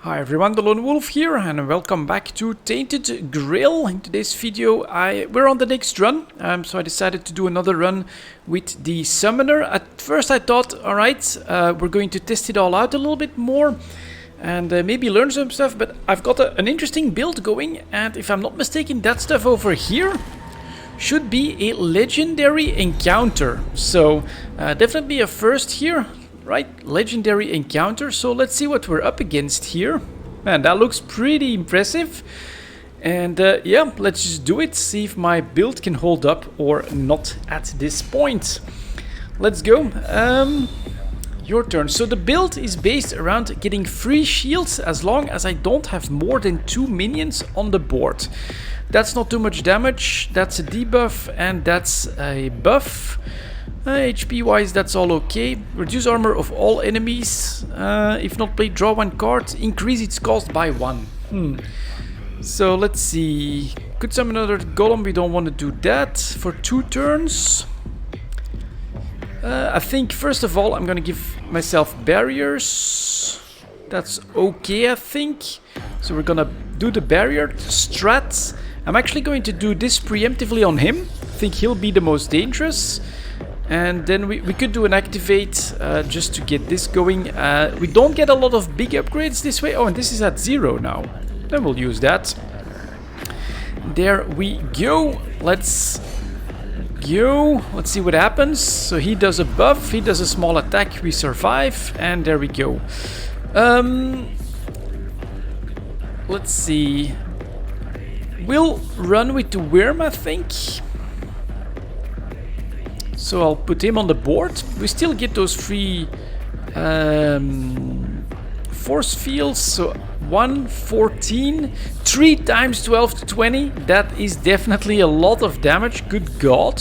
Hi everyone, delonewolf here and welcome back to Tainted Grail. In today's video we're on the next run, so I decided to do another run with the summoner. At first I thought, alright, we're going to test it all out a little bit more and maybe learn some stuff, but I've got an interesting build going, and if I'm not mistaken, that stuff over here should be a legendary encounter. So definitely a first here. Right, legendary encounter, so let's see what we're up against here. Man, that looks pretty impressive. And yeah, let's just do it, see if my build can hold up or not at this point. Let's go. Your turn. So the build is based around getting free shields as long as I don't have more than 2 minions on the board. That's not too much damage, that's a debuff and that's a buff. HP wise, that's all okay. Reduce armor of all enemies. If not played, draw 1 card. Increase its cost by 1. So let's see. Could summon another golem. We don't want to do that for 2 turns. I think first of all I'm gonna give myself barriers. That's okay, I think. So we're gonna do the barrier strat. I'm actually going to do this preemptively on him. I think he'll be the most dangerous. And then we could do an activate just to get this going. We don't get a lot of big upgrades this way. Oh, and this is at 0 now. Then we'll use that. There we go. Let's go. Let's see what happens. So he does a buff. He does a small attack. We survive. And there we go. Let's see. We'll run with the worm, I think. So I'll put him on the board. We still get those free force fields. So 114, 3 times 12 to 20. That is definitely a lot of damage. Good God.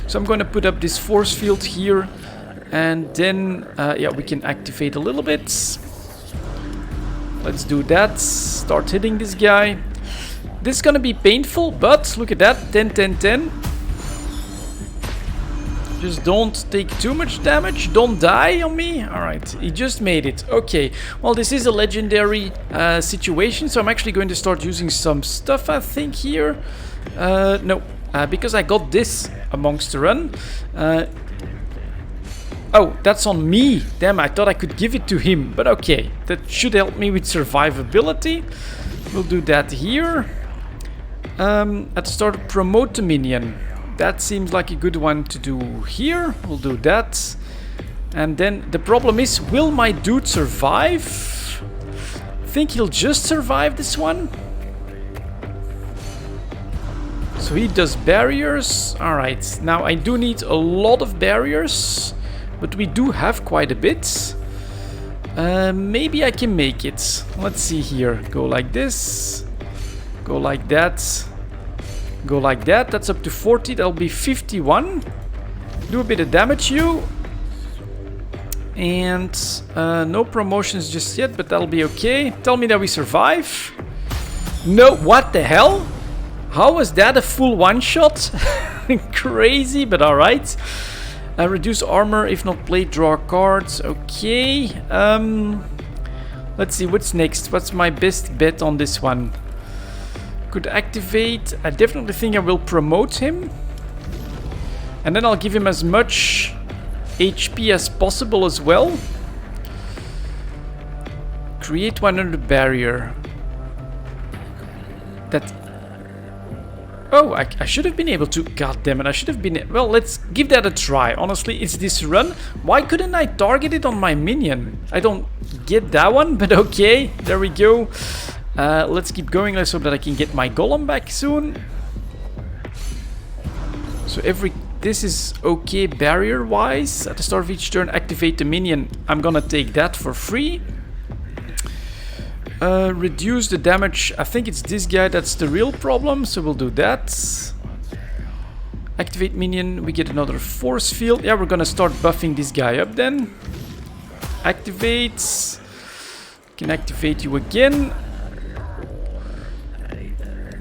So I'm going to put up this force field here. And then, yeah, we can activate a little bit. Let's do that. Start hitting this guy. This is going to be painful, but look at that. 10, 10, 10. Just don't take too much damage. Don't die on me. Alright, he just made it. Okay, well, this is a legendary situation, so I'm actually going to start using some stuff, I think, here. No, because I got this amongst the run. Oh, that's on me. Damn, I thought I could give it to him. But okay, that should help me with survivability. We'll do that here. At the start, promote the minion. That seems like a good one to do here. We'll do that. And then the problem is, will my dude survive? I think he'll just survive this one. So he does barriers. Alright, now I do need a lot of barriers. But we do have quite a bit. Maybe I can make it. Let's see here. Go like this. Go like that. Go like that. That's up to 40. That'll be 51. Do a bit of damage, you. And no promotions just yet, but that'll be okay. Tell me that we survive. No, what the hell? How was that a full one-shot? Crazy, but alright. Reduce armor if not played, draw cards. Okay. Let's see, what's next? What's my best bet on this one? Could activate. I definitely think I will promote him. And then I'll give him as much HP as possible as well. Create 100 barrier. That... Oh, I should have been able to... God damn it, I should have been... Well, let's give that a try. Honestly, it's this run. Why couldn't I target it on my minion? I don't get that one, but okay. There we go. Let's keep going. Let's hope that I can get my golem back soon. So this is okay barrier wise. At the start of each turn, activate the minion. I'm gonna take that for free. Reduce the damage. I think it's this guy that's the real problem, so we'll do that. Activate minion. We get another force field. Yeah, we're gonna start buffing this guy up then. Activate. Can activate you again.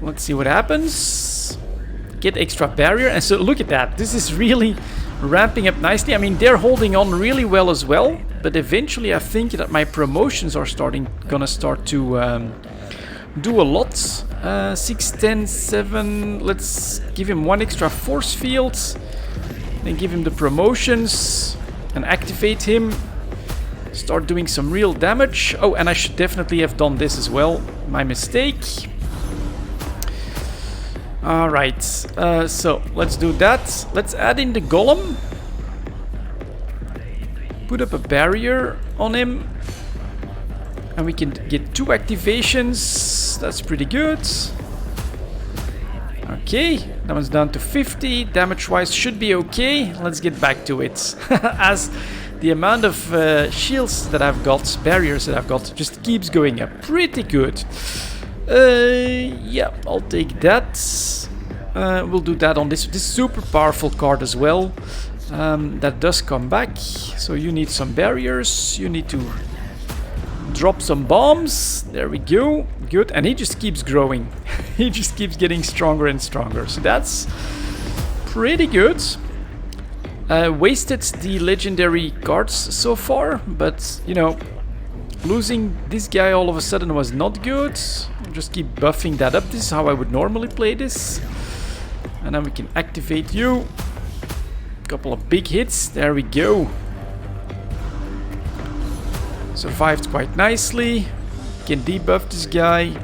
Let's see what happens. Get extra barrier. And so look at that. This is really ramping up nicely. I mean, they're holding on really well as well. but eventually I think that my promotions are gonna start to do a lot. 6, 10, 7. Let's give him 1 extra force field. Then give him the promotions and activate him. Start doing some real damage. Oh, and I should definitely have done this as well. My mistake. Alright, so let's do that. Let's add in the golem. Put up a barrier on him. And we can get 2 activations. That's pretty good. Okay, that one's down to 50. Damage-wise should be okay. Let's get back to it. As the amount of shields that I've got, barriers that I've got, just keeps going up. Pretty good. Yeah, I'll take that. We'll do that on this super powerful card as well. That does come back. So you need some barriers. You need to drop some bombs. There we go. Good. And he just keeps growing. He just keeps getting stronger and stronger. So that's pretty good. Wasted the legendary cards so far, but you know, losing this guy all of a sudden was not good. Just keep buffing that up. This is how I would normally play this. And then we can activate you. Couple of big hits. There we go. Survived quite nicely. Can debuff this guy.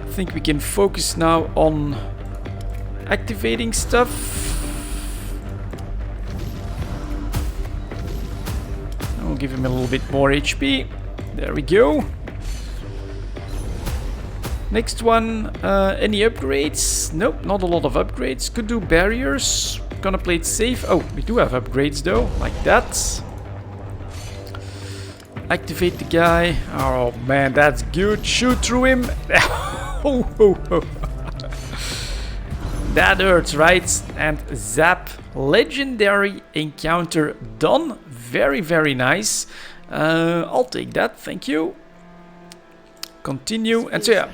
I think we can focus now on activating stuff. I'll give him a little bit more HP. There we go. Next one, any upgrades? Nope, not a lot of upgrades. Could do barriers. Gonna play it safe. Oh, we do have upgrades though, like that. Activate the guy. Oh man, that's good. Shoot through him. That hurts, right? And zap. Legendary encounter done. Very, very nice. I'll take that, thank you. Continue. And so yeah,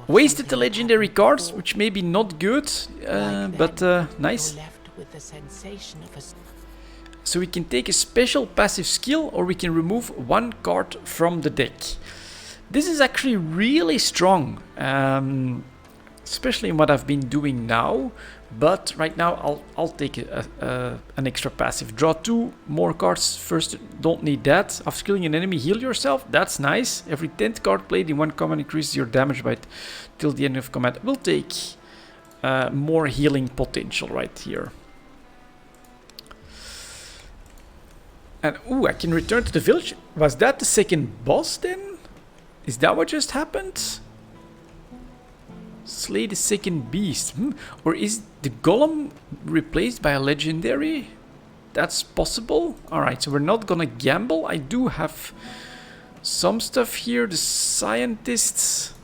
wasted the legendary cards, which may be not good, but nice. So we can take a special passive skill, or we can remove 1 card from the deck. This is actually really strong, especially in what I've been doing now. But right now I'll take an extra passive. Draw 2 more cards first. Don't need that. After killing an enemy, heal yourself. That's nice. Every 10th card played in 1 combat increases your damage by till the end of combat. We'll take more healing potential right here. And ooh, I can return to the village. Was that the second boss then? Is that what just happened? Slay the second beast. Or is the golem replaced by a legendary? That's possible. Alright, so we're not gonna gamble. I do have some stuff here. The scientists.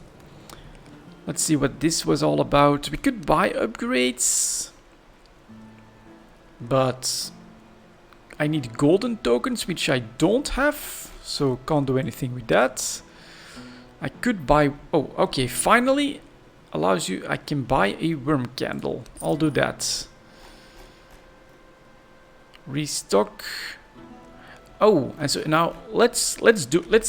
Let's see what this was all about. We could buy upgrades. But I need golden tokens, which I don't have. So can't do anything with that. I could buy... Oh, okay. Finally... allows you, I can buy a worm candle. I'll do that. Restock. Oh, and so now let's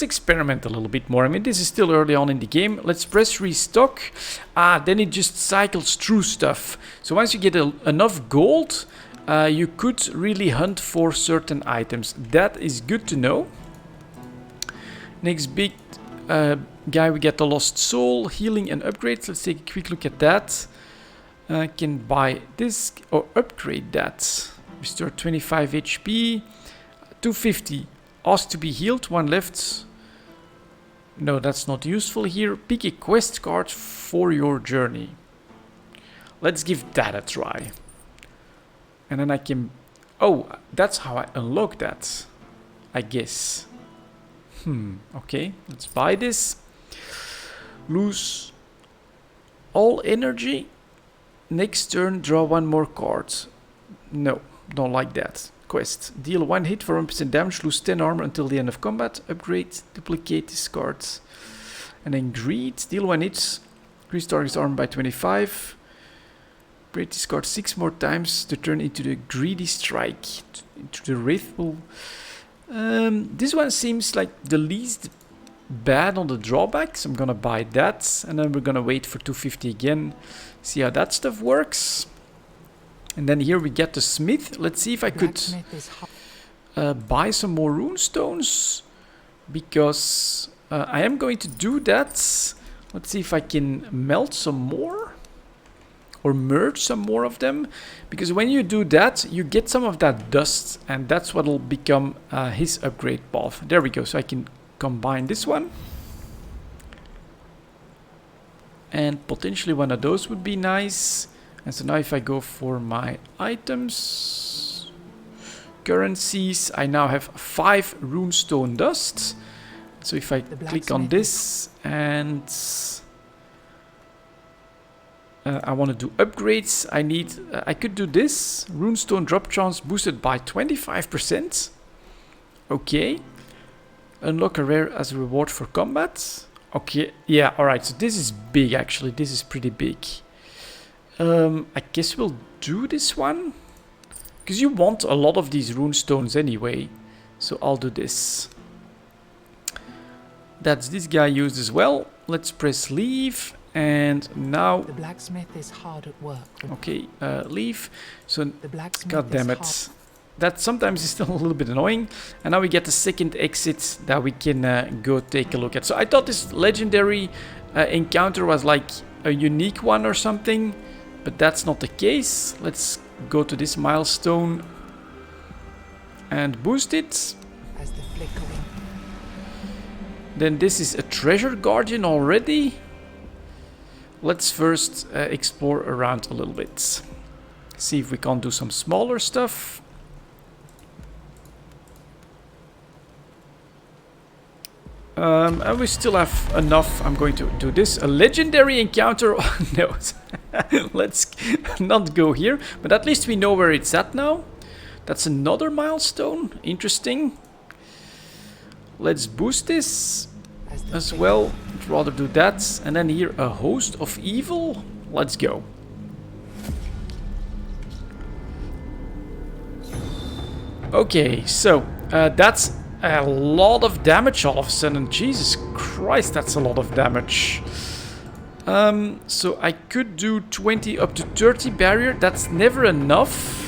experiment a little bit more. I mean, this is still early on in the game. Let's press restock. Then it just cycles through stuff. So once you get enough gold, you could really hunt for certain items. That is good to know. Next big guy, we get the lost soul, healing and upgrades. Let's take a quick look at that. Can buy this or upgrade that. Restore 25 HP. 250. Ask to be healed. 1 left. No, that's not useful here. Pick a quest card for your journey. Let's give that a try. And then I can... Oh, that's how I unlock that, I guess. Okay, let's buy this. Lose all energy. Next turn, draw 1 more card. No, don't like that. Quest. Deal 1 hit for 1% damage. Lose 10 armor until the end of combat. Upgrade. Duplicate this card. And then greed. Deal 1 hit. Increase target's armor by 25. Upgrade this card 6 more times to turn into the greedy strike. Into the wrath will... This one seems like the least bad on the drawbacks. I'm gonna buy that, and then we're gonna wait for 250 again, see how that stuff works. And then here we get the smith. Let's see if I could buy some more rune stones, because I am going to do that. Let's see if I can melt some more or merge some more of them, because when you do that you get some of that dust, and that's what will become his upgrade path. There we go. So I can combine this one, and potentially one of those would be nice. And so now if I go for my items, currencies, I now have 5 runestone dust. So if I click on this and I want to do upgrades, I could do this. Runestone drop chance boosted by 25%. Okay. Unlock a rare as a reward for combat. Okay, yeah, alright, so this is big actually. This is pretty big. I guess we'll do this one, because you want a lot of these rune stones anyway. So I'll do this. That's this guy used as well. Let's press leave, and now the blacksmith is hard at work. Okay, leave. So god damn it, that sometimes is still a little bit annoying. And now we get the second exit that we can go take a look at. So I thought this legendary encounter was like a unique one or something, but that's not the case. Let's go to this milestone and boost it. As the flickering. Then this is a treasure guardian already. Let's first explore around a little bit. See if we can do some smaller stuff. And we still have enough. I'm going to do this. A legendary encounter. No, let's not go here. But at least we know where it's at now. That's another milestone. Interesting. Let's boost this as well. I'd rather do that. And then here, a host of evil. Let's go. Okay, so that's a lot of damage all of a sudden. Jesus Christ, that's a lot of damage. So I could do 20 up to 30 barrier. That's never enough.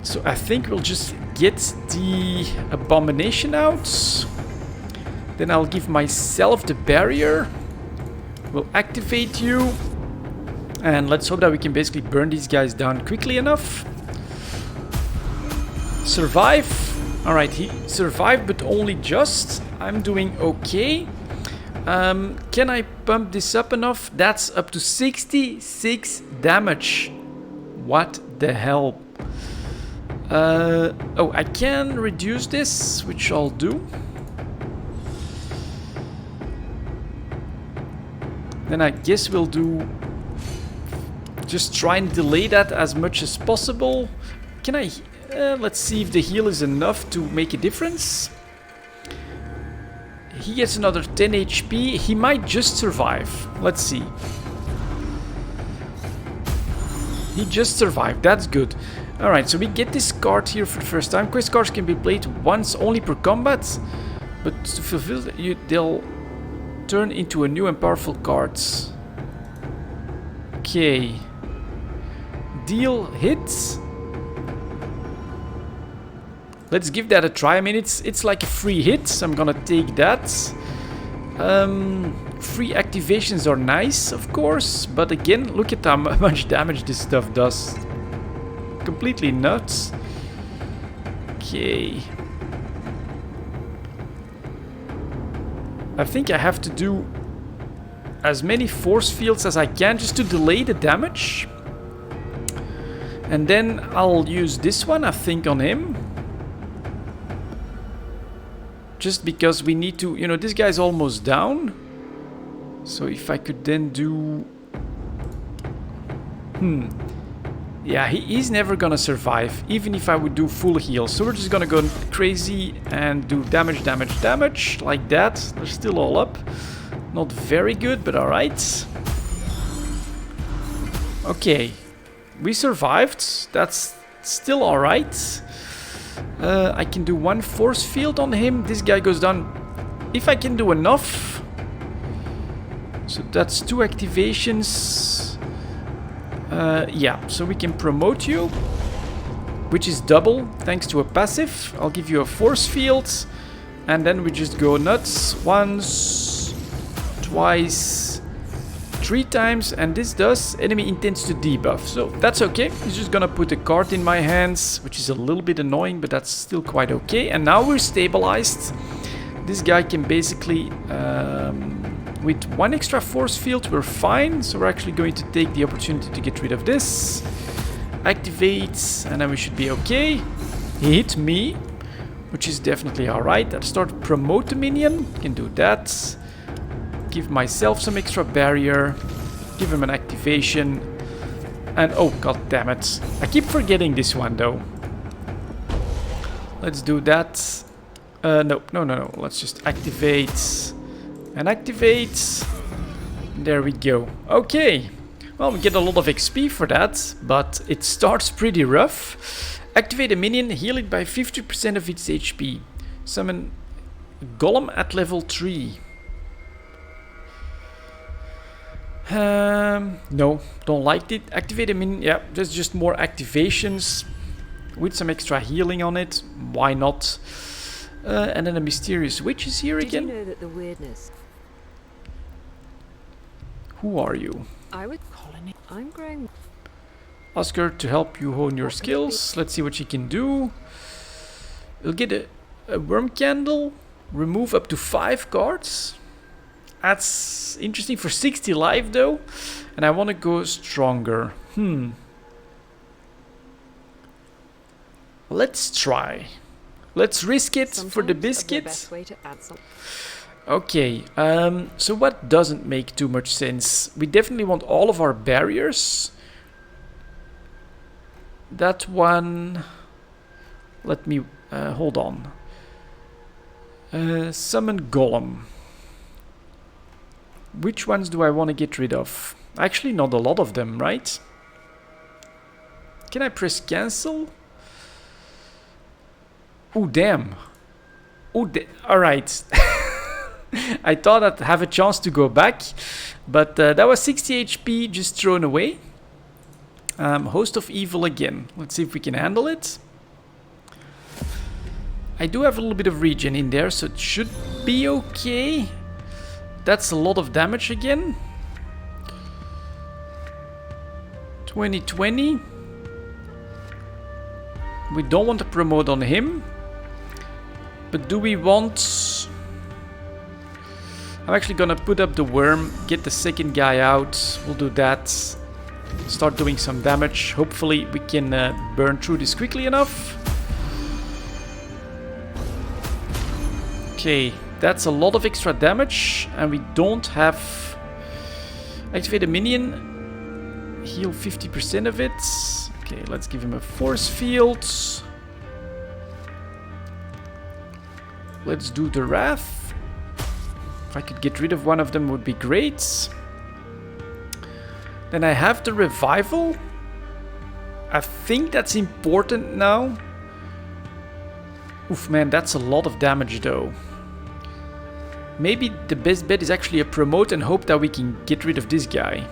So I think we'll just get the abomination out. Then I'll give myself the barrier. We'll activate you. And let's hope that we can basically burn these guys down quickly enough. Survive. Alright, he survived, but only just. I'm doing okay. Can I pump this up enough? That's up to 66 damage. What the hell? Oh, I can reduce this, which I'll do. Then I guess we'll do... just try and delay that as much as possible. Can I... let's see if the heal is enough to make a difference. He gets another 10 HP. He might just survive. Let's see. He just survived. That's good. Alright, so we get this card here for the first time. Quest cards can be played once only per combat. But to fulfill that, they'll turn into a new and powerful card. Okay. Deal hits. Let's give that a try. I mean, it's like a free hit, so I'm gonna take that. Free activations are nice, of course, but again, look at how much damage this stuff does. Completely nuts. Okay. I think I have to do as many force fields as I can just to delay the damage. And then I'll use this one, I think, on him. Just because we need to, you know, this guy's almost down. So if I could then do... Yeah, he's never gonna survive, even if I would do full heal. So we're just gonna go crazy and do damage, damage, damage, like that. They're still all up. Not very good, but alright. Okay. We survived. That's still alright. I can do one force field on him. This guy goes down. If I can do enough. So that's 2 activations. Yeah, so we can promote you. Which is double, thanks to a passive. I'll give you a force field. And then we just go nuts. Once, twice, 3 times. And this does enemy intends to debuff. So that's okay. He's just gonna put a card in my hands. Which is a little bit annoying, but that's still quite okay. And now we're stabilized. This guy can basically... with 1 extra force field, we're fine. So we're actually going to take the opportunity to get rid of this. Activate, and then we should be okay. He hit me, which is definitely alright. I'll start promote the minion. Can do that. Give myself some extra barrier. Give him an activation. And oh, god damn it. I keep forgetting this one though. Let's do that. No. Let's just activate. And activate. There we go. Okay. Well, we get a lot of XP for that, but it starts pretty rough. Activate a minion, heal it by 50% of its HP. Summon Golem at level 3. No, don't like it. Activate a minion. Yeah, there's just more activations with some extra healing on it. Why not? And then a mysterious witch is here again. Did you know that the weirdness? Who are you? I would colony. I'm growing. Ask her to help you hone your skills. Let's see what she can do. You'll get a worm candle. Remove up to 5 cards. That's interesting for 60 life though. And I want to go stronger. Let's try. Let's risk it for the biscuit. Okay, so what doesn't make too much sense? We definitely want all of our barriers. That one... Let me... hold on. Summon Golem. Which ones do I want to get rid of? Actually, not a lot of them, right? Can I press cancel? Oh, damn. Oh, alright. I thought I'd have a chance to go back, but that was 60 HP just thrown away. Host of Evil again. Let's see if we can handle it. I do have a little bit of regen in there, so it should be okay. That's a lot of damage again. 2020. We don't want to promote on him. But do we want... I'm actually gonna put up the worm, get the second guy out. We'll do that. Start doing some damage. Hopefully we can burn through this quickly enough. Okay, that's a lot of extra damage. And we don't have... Activate a minion. Heal 50% of it. Okay, let's give him a force field. Let's do the Wrath. If I could get rid of one of them would be great. Then I have the Revival. I think that's important now. Oof, man, that's a lot of damage though. Maybe the best bet is actually a promote and hope that we can get rid of this guy.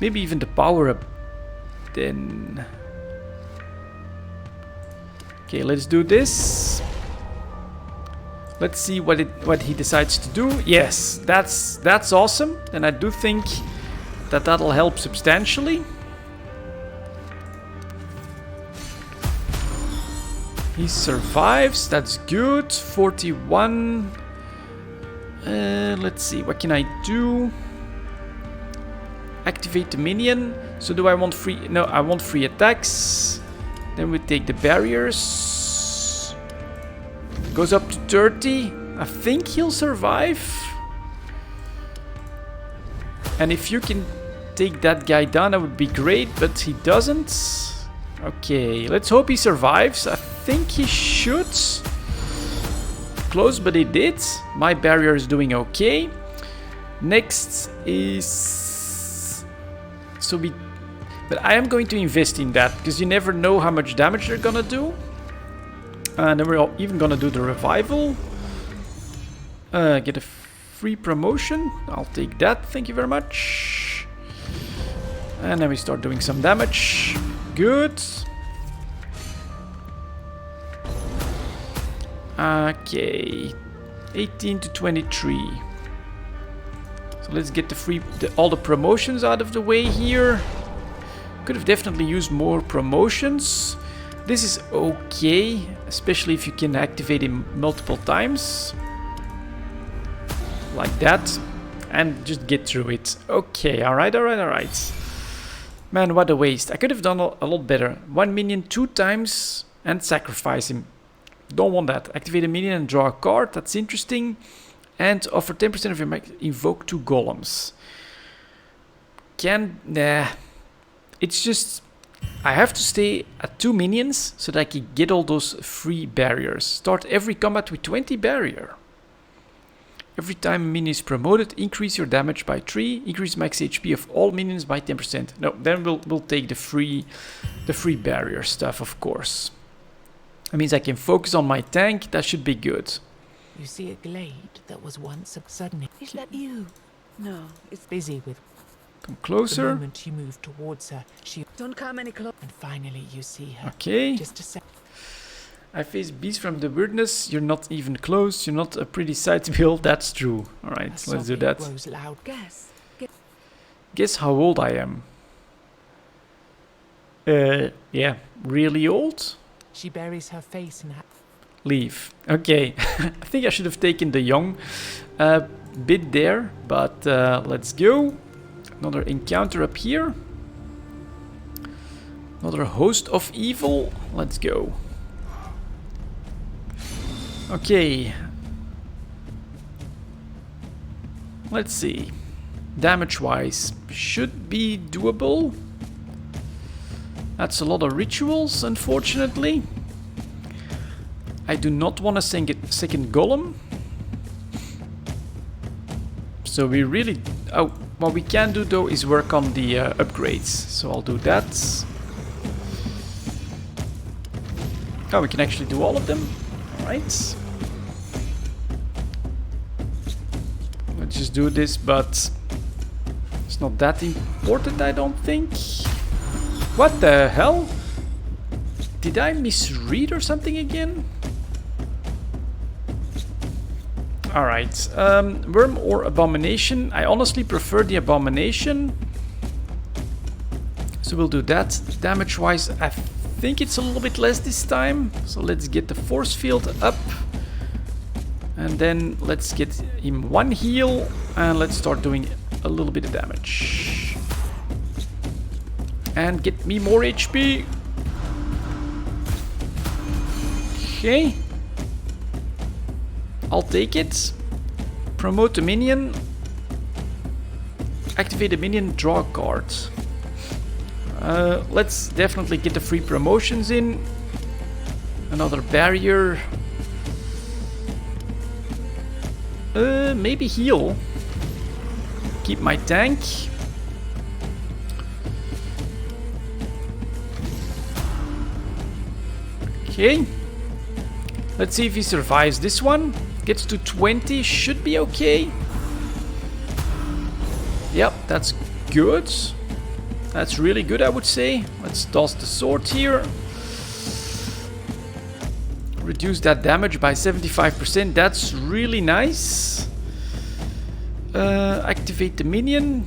Maybe even the power up. Then... Okay, let's do this. Let's see what he decides to do. Yes, that's awesome. And I do think that that'll help substantially. He survives. That's good. 41. Let's see. What can I do? Activate the minion. So do I want free? No, I want free attacks. Then we take the barriers. Goes up to 30. I think he'll survive. And if you can take that guy down, that would be great. But he doesn't. Okay, let's hope he survives. I think he should. Close, but he did. My barrier is doing okay. Next is... So But I am going to invest in that, because you never know how much damage they're gonna do. And then we're even gonna do the revival. Get a free promotion. I'll take that, thank you very much. And then we start doing some damage. Good. Okay. 18 to 23. So let's get all the promotions out of the way here. Could have definitely used more promotions. This is okay, especially if you can activate him multiple times. Like that. And just get through it. Okay, alright. Man, what a waste. I could have done a lot better. 1 minion 2 times and sacrifice him. Don't want that. Activate a minion and draw a card. That's interesting. And offer 10% of your max. Invoke 2 golems. It's just... I have to stay at 2 minions so that I can get all those free barriers. Start every combat with 20 barrier. Every time a minion is promoted, increase your damage by 3. Increase max HP of all minions by 10%. No, then we'll take the free barrier stuff, of course. That means I can focus on my tank. That should be good. You see a glade that was once suddenly. Is that you? No, it's Busy with Come the closer. moment you move towards her, she Don't come any closer. and finally you see her. Okay. Just a sec. I face beasts from the weirdness. You're not even close. You're not a pretty sight to behold. That's true. Alright, A let's do sobbing that. grows loud. Guess. Guess how old I am. Yeah, really old? She buries her face in her. Leave. Okay, I think I should have taken the young bit there, but let's go. Another encounter up here. Another host of evil. Let's go. Okay. Let's see. Damage-wise, should be doable. That's a lot of rituals, unfortunately. I do not want a second golem. So we really... Oh, what we can do though is work on the upgrades. So I'll do that. Oh, we can actually do all of them. Alright. Let's just do this, but it's not that important, I don't think. What the hell? Did I misread or something again? Alright, worm or abomination. I honestly prefer the abomination. So we'll do that. Damage wise, I think it's a little bit less this time. So let's get the force field up. And then let's get him 1 heal. And let's start doing a little bit of damage. And get me more HP. Okay. I'll take it. Promote a minion. Activate a minion, draw a card. Let's definitely get the free promotions in. Another barrier. Maybe heal. Keep my tank. Okay. Let's see if he survives this one. Gets to 20, should be okay. Yep, that's good. That's really good, I would say. Let's toss the sword here. Reduce that damage by 75%. That's really nice. Activate the minion.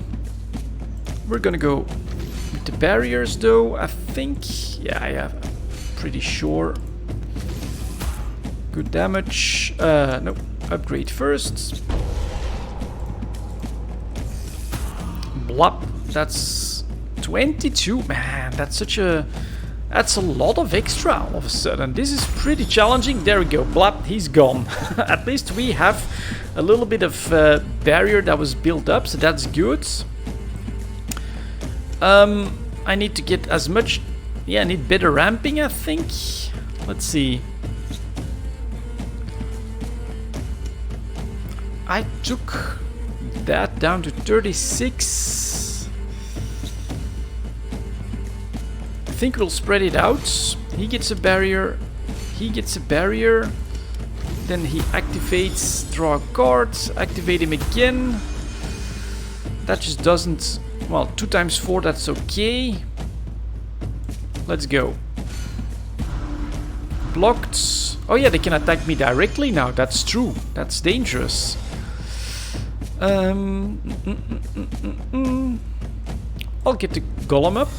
We're gonna go with the barriers though, I think. Yeah, pretty sure. Good damage. No, upgrade first. Blop. That's 22. Man, that's a lot of extra all of a sudden. This is pretty challenging. There we go. Blop, he's gone. At least we have a little bit of barrier that was built up, so that's good. I need to get as much... Yeah, I need better ramping, I think. Let's see. I took that down to 36. think we'll spread it out. He gets a barrier. He gets a barrier. Then he activates, draw a card, activate him again. That just doesn't... Well, 2 times 4, that's okay. Let's go. Blocked. Oh yeah, they can attack me directly now. That's true. That's dangerous. I'll get the golem up.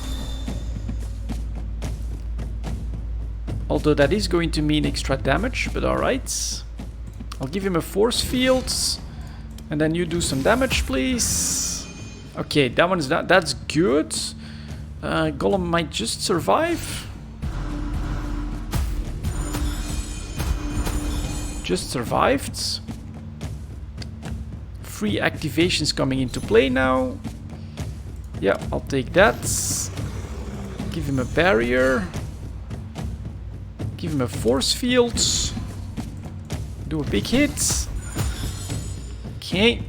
Although that is going to mean extra damage, but alright. I'll give him a force field. And then you do some damage, please. Okay, that one's not... That's good. Golem might just survive. Just survived. Free activations coming into play now. Yeah, I'll take that. Give him a barrier. Give him a force field. Do a big hit. Okay.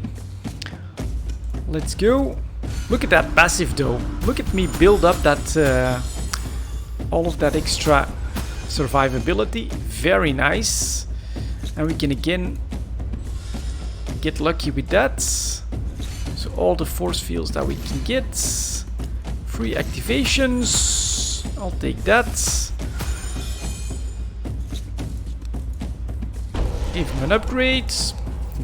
Let's go. Look at that passive though. Look at me build up that all of that extra survivability. Very nice. And we can again get lucky with that. So all the force fields that we can get. Free activations. I'll take that. Give him an upgrade.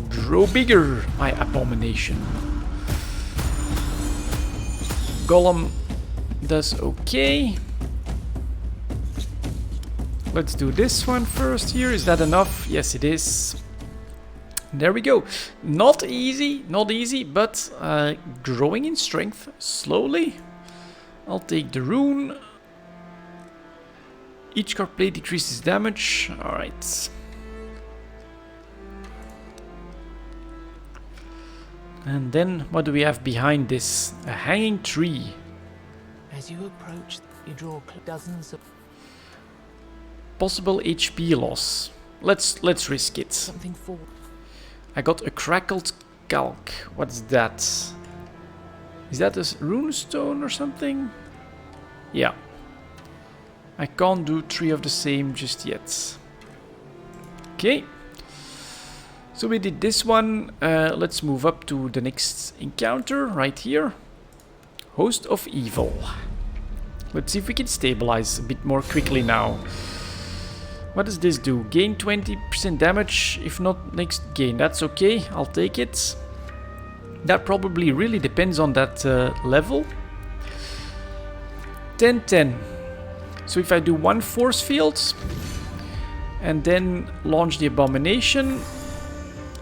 Grow bigger, my abomination. Golem does okay. Let's do this one first here. Is that enough? Yes, it is. There we go. Not easy, but growing in strength slowly. I'll take the rune. Each card play decreases damage. Alright. And then, what do we have behind this? A hanging tree. As you approach, you draw dozens of Possible HP loss. Let's risk it. something for. I got a crackled calc. What's that? Is that a rune stone or something? Yeah. I can't do 3 of the same just yet. Okay. So we did this one. Let's move up to the next encounter right here. Host of Evil. Let's see if we can stabilize a bit more quickly now. What does this do? Gain 20% damage, if not next gain. That's okay, I'll take it. That probably really depends on that level. 10-10. So if I do 1 force field and then launch the abomination,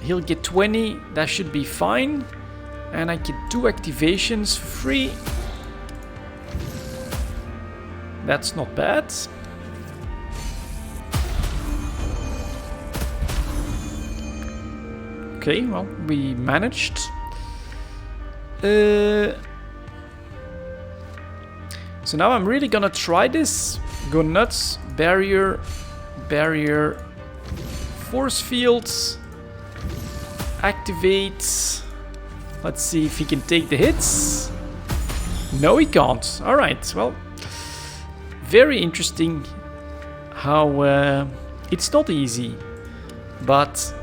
he'll get 20, that should be fine. And I get 2 activations for free. That's not bad. Okay, well, we managed. So now I'm really gonna try this. Go nuts. Barrier. Barrier. Force fields. Activate. Let's see if he can take the hits. No, he can't. Alright, well. Very interesting how it's not easy. But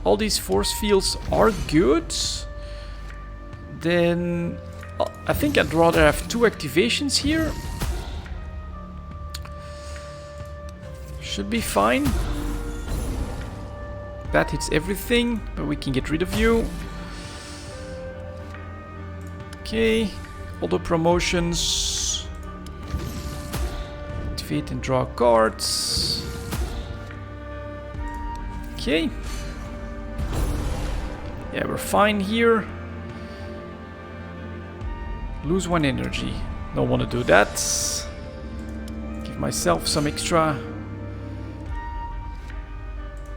all these force fields are good. Then I think I'd rather have 2 activations here. Should be fine. That hits everything, but we can get rid of you. Okay, auto promotions. Activate and draw cards. Okay. Yeah, we're fine here. Lose 1 energy. Don't want to do that. Give myself some extra.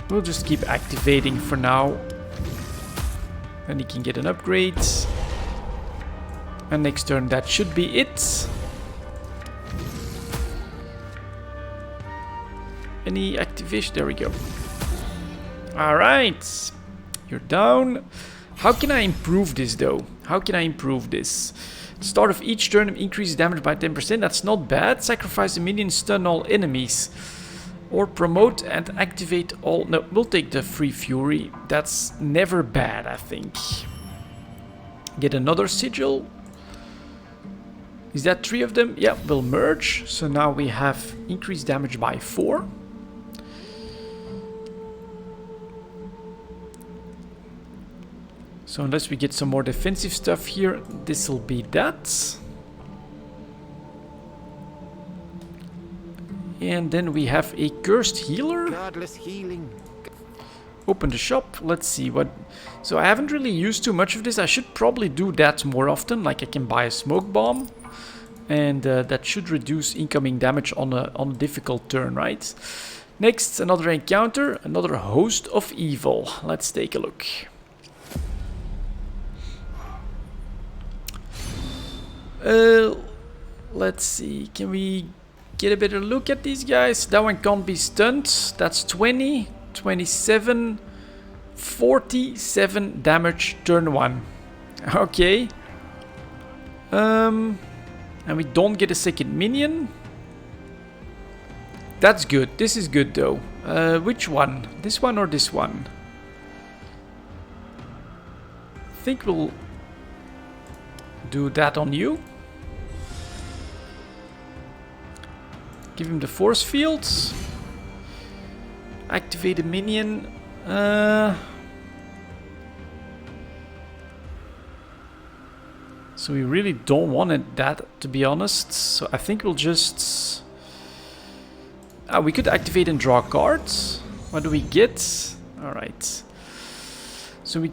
We'll just keep activating for now. Then he can get an upgrade. And next turn that should be it. Any activation? There we go. Alright. You're down. How can I improve this though? How can I improve this? Start of each turn increase damage by 10%. That's not bad. Sacrifice a minion, stun all enemies. Or promote and activate all... No, we'll take the free fury. That's never bad, I think. Get another sigil. Is that 3 of them? Yeah, we'll merge. So now we have increased damage by 4. So unless we get some more defensive stuff here, this will be that. And then we have a cursed healer. Godless healing. Open the shop. Let's see what... So I haven't really used too much of this. I should probably do that more often. Like I can buy a smoke bomb. And that should reduce incoming damage on a difficult turn, right? Next, another encounter. Another host of evil. Let's take a look. Let's see. Can we get a better look at these guys? That one can't be stunned. That's 20, 27, 47 damage turn 1. Okay. And we don't get a second minion. That's good. This is good though. Which one? This one or this one? I think we'll do that on you. Give him the force fields. Activate a minion. So we really don't want that, to be honest. So I think we'll just... we could activate and draw cards. What do we get? Alright. So we...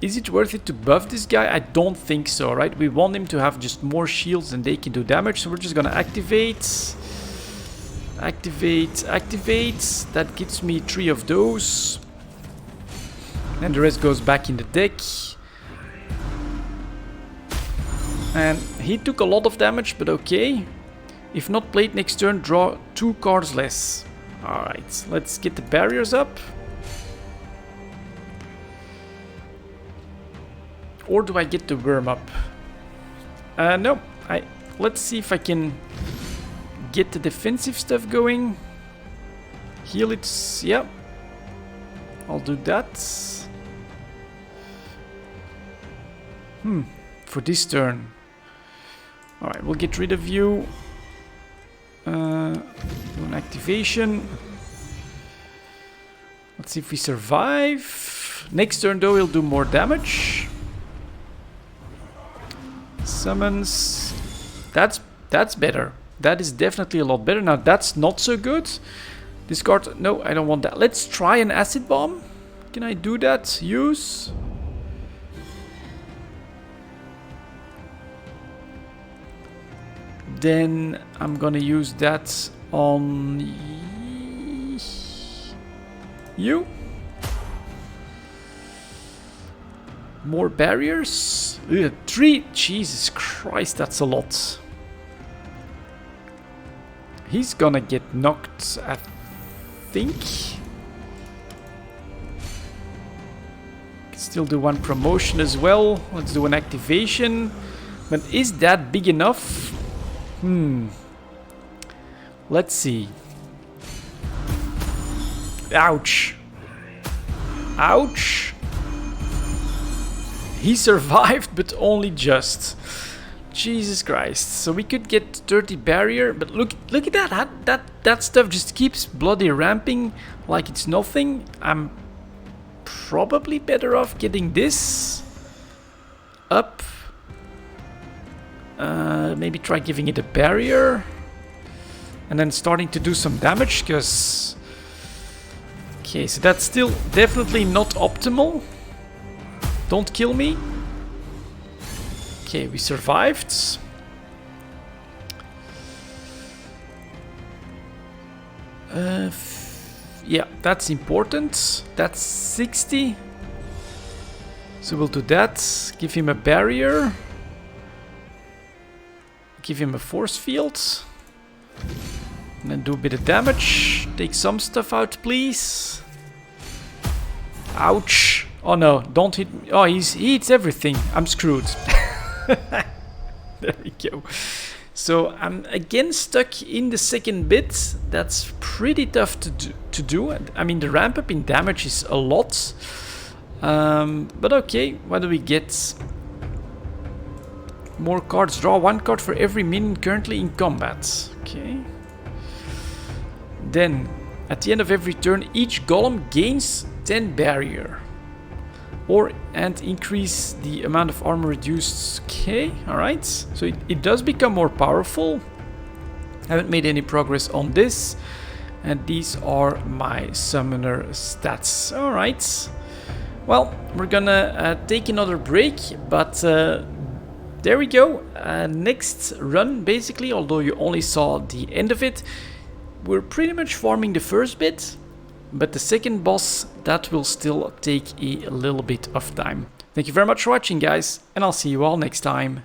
Is it worth it to buff this guy? I don't think so, right? We want him to have just more shields and they can do damage. So we're just gonna activate. Activate, activate. That gives me 3 of those. And the rest goes back in the deck. And he took a lot of damage, but okay. If not played next turn, draw 2 cards less. Alright, let's get the barriers up. Or do I get the worm up? No. Let's see if I can get the defensive stuff going. Heal it. Yeah. I'll do that. For this turn. Alright, we'll get rid of you. Do an activation. Let's see if we survive. Next turn though, he'll do more damage. Summons. That's better. That is definitely a lot better. Now that's not so good. Discard. No, I don't want that. Let's try an acid bomb. Can I do that? Use. Then I'm gonna use that on you. More barriers. 3. Jesus Christ, that's a lot. He's gonna get knocked, I think. Can still do one promotion as well. Let's do an activation. But is that big enough? Let's see. Ouch. Ouch. He survived, but only just. Jesus Christ. So we could get 30 barrier, but look at that. That stuff just keeps bloody ramping like it's nothing. I'm probably better off getting this up. Maybe try giving it a barrier. And then starting to do some damage, because... Okay, so that's still definitely not optimal. Don't kill me. Okay, we survived. Yeah, that's important. That's 60. So we'll do that. Give him a barrier. Give him a force field. And then do a bit of damage. Take some stuff out, please. Ouch. Oh no, don't hit me. Oh, he hits everything. I'm screwed. There we go. So I'm again stuck in the second bit. That's pretty tough to do. I mean, the ramp up in damage is a lot. But okay, what do we get? More cards. Draw 1 card for every minion currently in combat. Okay. Then, at the end of every turn, each golem gains 10 barrier. And increase the amount of armor reduced. Okay, alright. So it does become more powerful. Haven't made any progress on this. And these are my summoner stats. Alright. Well, we're gonna take another break, but there we go. Next run, basically, although you only saw the end of it, we're pretty much farming the first bit, but the second boss, that will still take a little bit of time. Thank you very much for watching, guys, and I'll see you all next time.